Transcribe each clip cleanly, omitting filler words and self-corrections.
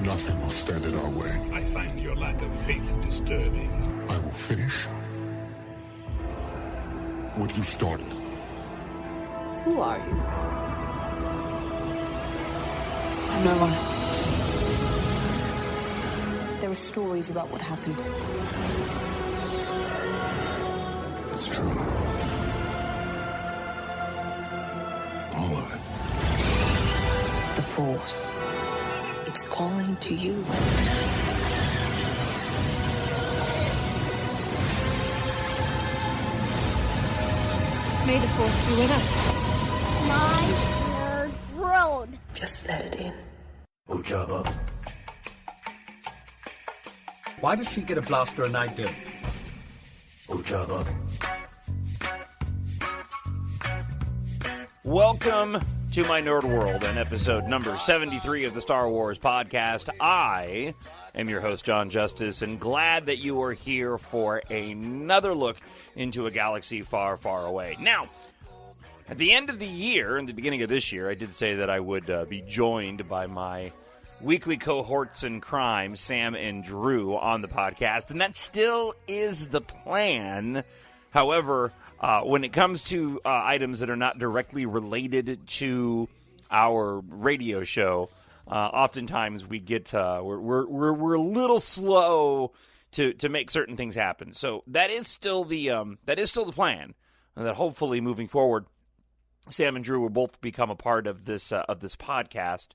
Nothing will stand in our way. I find your lack of faith disturbing. I will finish what you started. Who are you? I'm no one. There are stories about what happened. It's true. All of it. The Force. It's calling to you. May the Force be with us. My nerd world. Just let it in. Ojaba. Why does she get a blaster and I don't? Ojaba. Welcome to my nerd world and episode number 73 of the Star Wars podcast. I am your host, John Justice, and glad that you are here for another look into a galaxy far, far away. Now, at the end of the year, in the beginning of this year, I did say that I would be joined by my weekly cohorts in crime, Sam and Drew, on the podcast, and that still is the plan. However, when it comes to items that are not directly related to our radio show, oftentimes we get we're a little slow to make certain things happen. So that is still the plan, and that hopefully moving forward, Sam and Drew will both become a part of this podcast.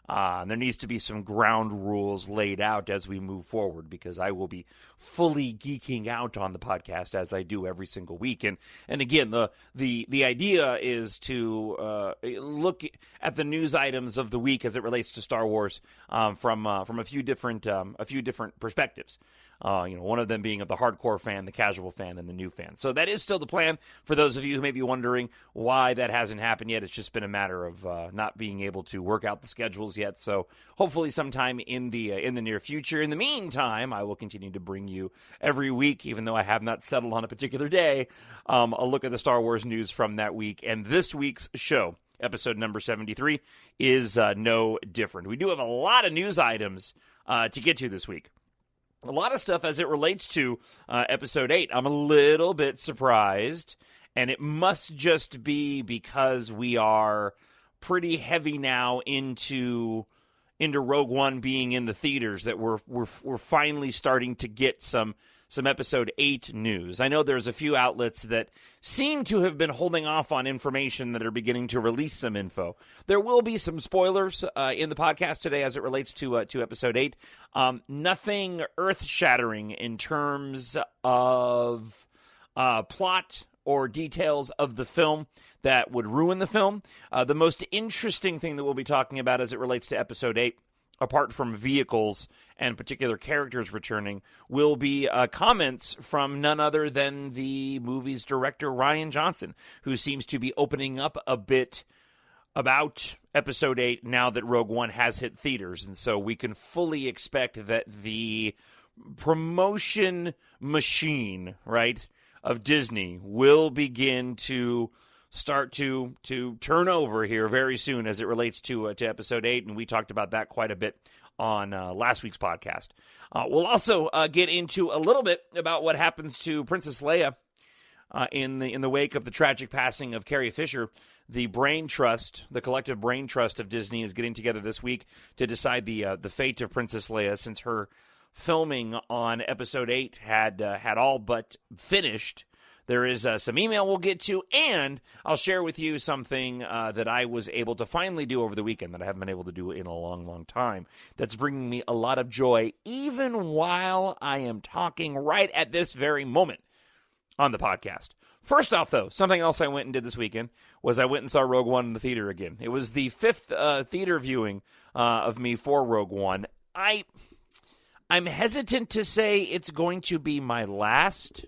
There needs to be some ground rules laid out as we move forward, because I will be fully geeking out on the podcast as I do every single week. And again, the idea is to look at the news items of the week as it relates to Star Wars from a few different perspectives. One of them being of the hardcore fan, the casual fan, and the new fan. So that is still the plan. For those of you who may be wondering why that hasn't happened yet, it's just been a matter of not being able to work out the schedules yet. So hopefully sometime in the near future. In the meantime, I will continue to bring you every week, even though I have not settled on a particular day, a look at the Star Wars news from that week. And this week's show, episode number 73, is no different. We do have a lot of news items to get to this week. A lot of stuff as it relates to Episode 8. I'm a little bit surprised, and it must just be because we are pretty heavy now into Rogue One being in the theaters that we're finally starting to get some Episode 8 news. I know there's a few outlets that seem to have been holding off on information that are beginning to release some info. There will be some spoilers in the podcast today as it relates to Episode 8. Nothing earth-shattering in terms of plot or details of the film that would ruin the film. The most interesting thing that we'll be talking about as it relates to Episode 8, apart from vehicles and particular characters returning, will be comments from none other than the movie's director, Rian Johnson, who seems to be opening up a bit about Episode 8 now that Rogue One has hit theaters. And so we can fully expect that the promotion machine, right, of Disney will begin to start to turn over here very soon as it relates to Episode 8, and we talked about that quite a bit on last week's podcast. We'll also get into a little bit about what happens to Princess Leia in the wake of the tragic passing of Carrie Fisher. The brain trust, the collective brain trust of Disney, is getting together this week to decide the fate of Princess Leia, since her filming on Episode 8 had all but finished. There is some email we'll get to, and I'll share with you something that I was able to finally do over the weekend that I haven't been able to do in a long, long time. That's bringing me a lot of joy, even while I am talking right at this very moment on the podcast. First off, though, something else I went and did this weekend was I went and saw Rogue One in the theater again. It was the fifth theater viewing of me for Rogue One. I'm hesitant to say it's going to be my last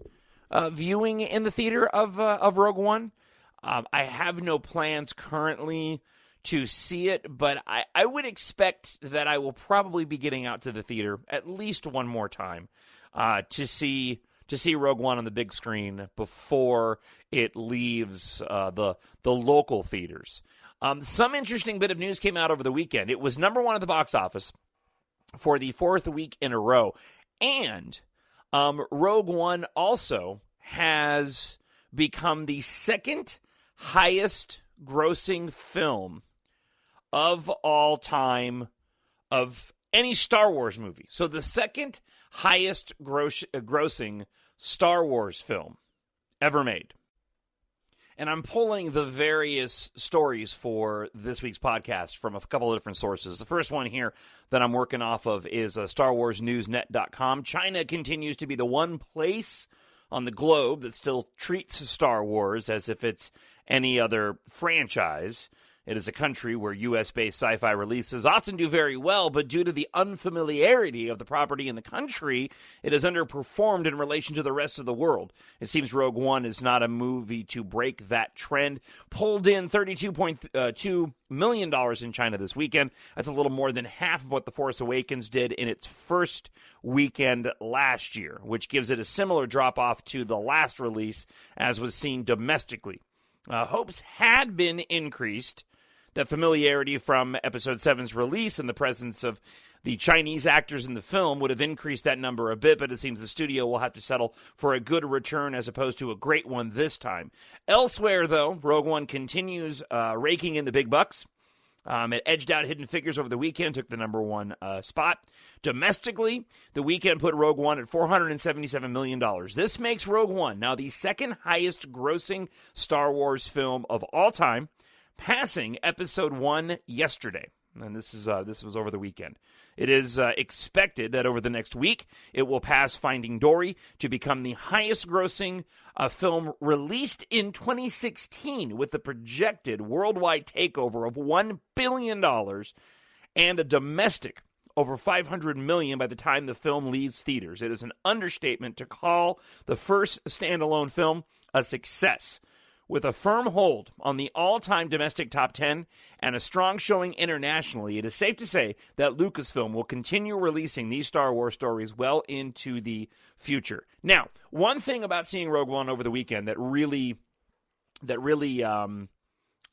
viewing in the theater of Rogue One. I have no plans currently to see it, but I would expect that I will probably be getting out to the theater at least one more time to see Rogue One on the big screen before it leaves the local theaters. Some interesting bit of news came out over the weekend. It was number one at the box office for the fourth week in a row. And Rogue One also has become the second highest grossing film of all time of any Star Wars movie. So the second highest grossing Star Wars film ever made. And I'm pulling the various stories for this week's podcast from a couple of different sources. The first one here that I'm working off of is StarWarsNewsNet.com. China continues to be the one place on the globe that still treats Star Wars as if it's any other franchise. It is a country where U.S.-based sci-fi releases often do very well, but due to the unfamiliarity of the property in the country, it has underperformed in relation to the rest of the world. It seems Rogue One is not a movie to break that trend. Pulled in $32.2 million in China this weekend. That's a little more than half of what The Force Awakens did in its first weekend last year, which gives it a similar drop-off to the last release as was seen domestically. Hopes had been increased that familiarity from Episode 7's release and the presence of the Chinese actors in the film would have increased that number a bit, but it seems the studio will have to settle for a good return as opposed to a great one this time. Elsewhere, though, Rogue One continues raking in the big bucks. It edged out Hidden Figures over the weekend, took the number one spot. Domestically, the weekend put Rogue One at $477 million. This makes Rogue One now the second highest grossing Star Wars film of all time, passing Episode 1 yesterday. And this was over the weekend. It is expected that over the next week, it will pass Finding Dory to become the highest-grossing film released in 2016, with a projected worldwide takeover of $1 billion and a domestic over $500 million by the time the film leaves theaters. It is an understatement to call the first standalone film a success. With a firm hold on the all-time domestic top 10 and a strong showing internationally, it is safe to say that Lucasfilm will continue releasing these Star Wars stories well into the future. Now, one thing about seeing Rogue One over the weekend that really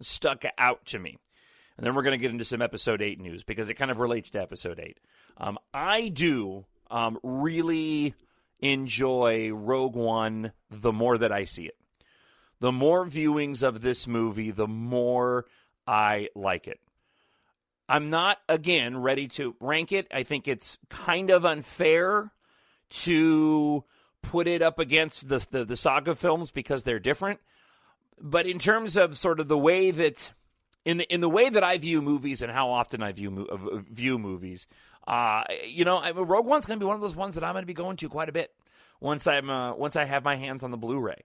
stuck out to me, and then we're going to get into some Episode 8 news because it kind of relates to Episode 8. I do really enjoy Rogue One the more that I see it. The more viewings of this movie, the more I like it. I'm not, again, ready to rank it. I think it's kind of unfair to put it up against the saga films because they're different. But in terms of sort of the way that, in the way that I view movies and how often I view movies, Rogue One's going to be one of those ones that I'm going to be going to quite a bit once I have my hands on the Blu-ray,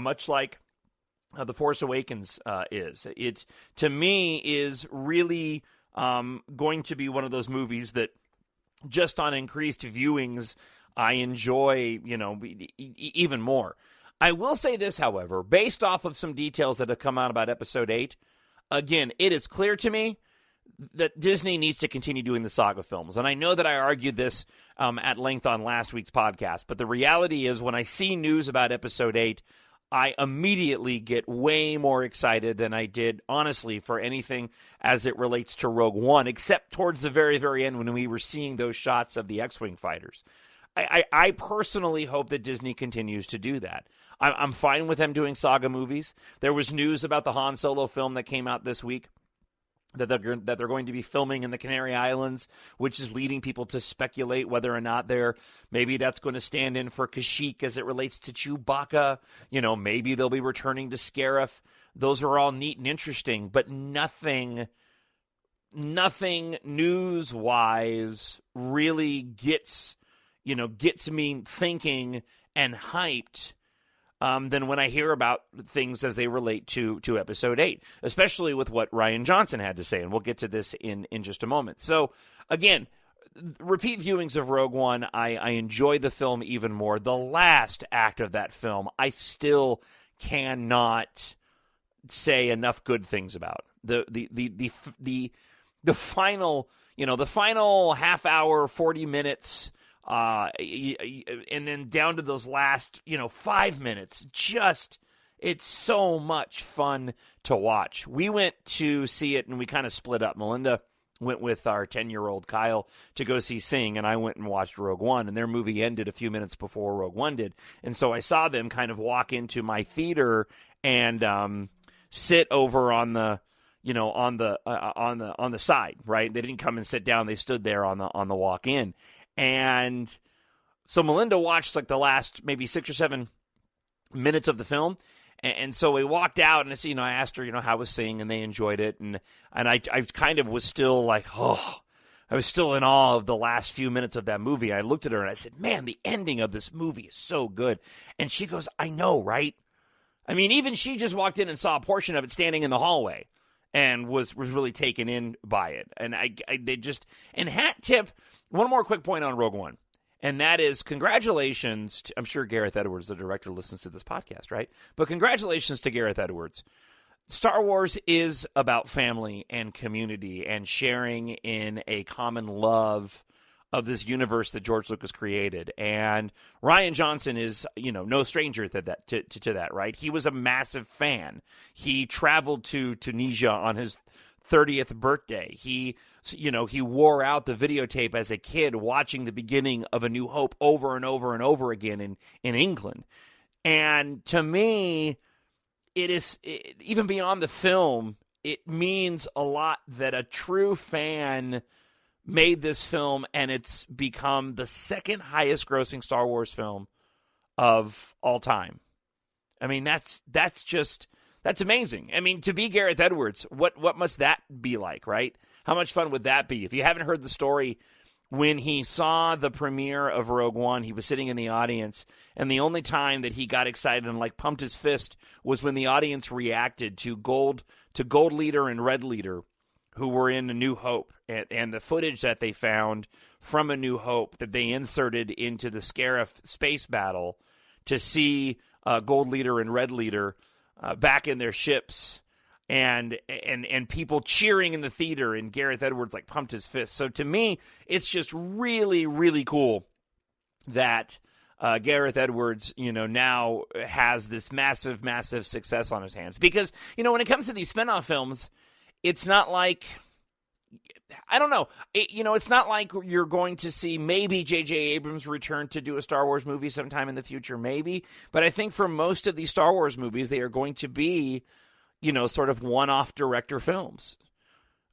much like The Force Awakens is. It, to me, is really going to be one of those movies that just on increased viewings, I enjoy, even more. I will say this, however, based off of some details that have come out about Episode 8, again, it is clear to me that Disney needs to continue doing the saga films. And I know that I argued this at length on last week's podcast, but the reality is when I see news about Episode 8, I immediately get way more excited than I did, honestly, for anything as it relates to Rogue One, except towards the very, very end when we were seeing those shots of the X-Wing fighters. I personally hope that Disney continues to do that. I'm fine with them doing saga movies. There was news about the Han Solo film that came out this week that they're going to be filming in the Canary Islands, which is leading people to speculate whether or not maybe that's going to stand in for Kashyyyk as it relates to Chewbacca. Maybe they'll be returning to Scarif. Those are all neat and interesting, but nothing news-wise really gets me thinking and hyped than when I hear about things as they relate to Episode 8, especially with what Rian Johnson had to say, and we'll get to this in just a moment. So, again, repeat viewings of Rogue One, I enjoy the film even more. The last act of that film, I still cannot say enough good things about. The final, the final half hour, 40 minutes, and then down to those last, 5 minutes, it's so much fun to watch. We went to see it and we kind of split up. Melinda went with our 10-year-old Kyle to go see Sing, and I went and watched Rogue One, and their movie ended a few minutes before Rogue One did. And so I saw them kind of walk into my theater and sit over on the, on the side, right? They didn't come and sit down; they stood there on the walk in. And so Melinda watched like the last maybe 6 or 7 minutes of the film. And so we walked out, and I asked her, how was Sing, and they enjoyed it, and I kind of was still like, I was still in awe of the last few minutes of that movie. I looked at her and I said, man, the ending of this movie is so good. And she goes, I know, right? I mean, even she just walked in and saw a portion of it standing in the hallway, and was really taken in by it. And and hat tip, one more quick point on Rogue One. And that is, congratulations I'm sure Gareth Edwards, the director, listens to this podcast, right? But congratulations to Gareth Edwards. Star Wars is about family and community and sharing in a common love of this universe that George Lucas created. And Rian Johnson is, no stranger to that, right? He was a massive fan. He traveled to Tunisia on his 30th birthday. He wore out the videotape as a kid watching the beginning of A New Hope over and over and over again in England. And to me, even beyond the film, it means a lot that a true fan made this film, and it's become the second highest grossing Star Wars film of all time. I mean, that's amazing. I mean, to be Gareth Edwards, what must that be like, right? How much fun would that be? If you haven't heard the story, when he saw the premiere of Rogue One, he was sitting in the audience, and the only time that he got excited and pumped his fist was when the audience reacted to Gold Leader and Red Leader, who were in A New Hope, and the footage that they found from A New Hope that they inserted into the Scarif space battle to see Gold Leader and Red Leader back in their ships, and people cheering in the theater, and Gareth Edwards pumped his fist. So to me, it's just really, really cool that Gareth Edwards, now has this massive, massive success on his hands. Because, when it comes to these spinoff films, it's not like, I don't know, it's not like you're going to see maybe J.J. Abrams return to do a Star Wars movie sometime in the future, maybe. But I think for most of these Star Wars movies, they are going to be, sort of one-off director films.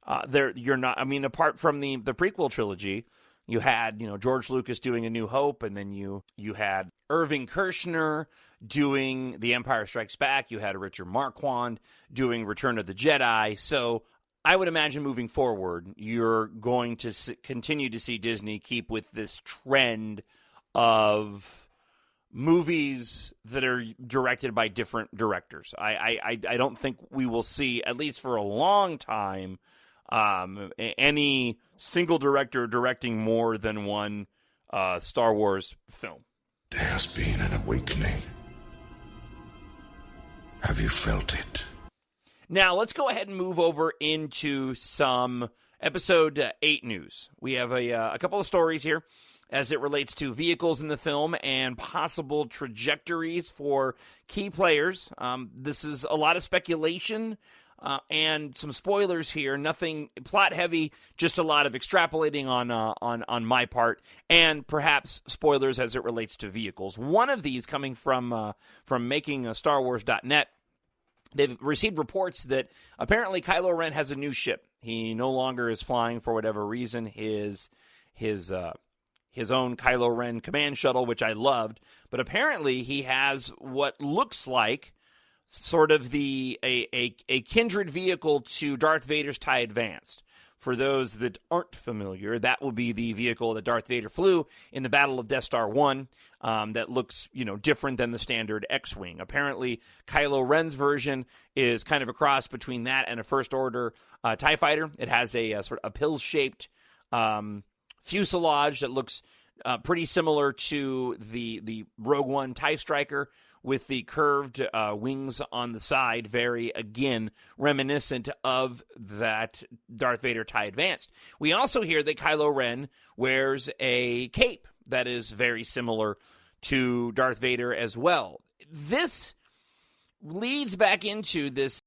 Apart from the prequel trilogy, you had, George Lucas doing A New Hope, and then you had Irving Kershner doing The Empire Strikes Back. You had Richard Marquand doing Return of the Jedi. So I would imagine moving forward, you're going to continue to see Disney keep with this trend of movies that are directed by different directors. I don't think we will see, at least for a long time, any single director directing more than one Star Wars film. There has been an awakening. Have you felt it? Now, let's go ahead and move over into some Episode 8 news. We have a couple of stories here as it relates to vehicles in the film and possible trajectories for key players. This is a lot of speculation and some spoilers here. Nothing plot heavy, just a lot of extrapolating on my part, and perhaps spoilers as it relates to vehicles. One of these coming from MakingStarWars.net. They've received reports that apparently Kylo Ren has a new ship. He no longer is flying, for whatever reason, his own Kylo Ren command shuttle, which I loved. But apparently he has what looks like sort of a kindred vehicle to Darth Vader's TIE Advanced. For those that aren't familiar, that will be the vehicle that Darth Vader flew in the Battle of Death Star 1 that looks, different than the standard X-Wing. Apparently, Kylo Ren's version is kind of a cross between that and a First Order TIE Fighter. It has a sort of a pill-shaped fuselage that looks pretty similar to the Rogue One TIE Striker, with the curved wings on the side, very, again, reminiscent of that Darth Vader TIE Advanced. We also hear that Kylo Ren wears a cape that is very similar to Darth Vader as well. This leads back into this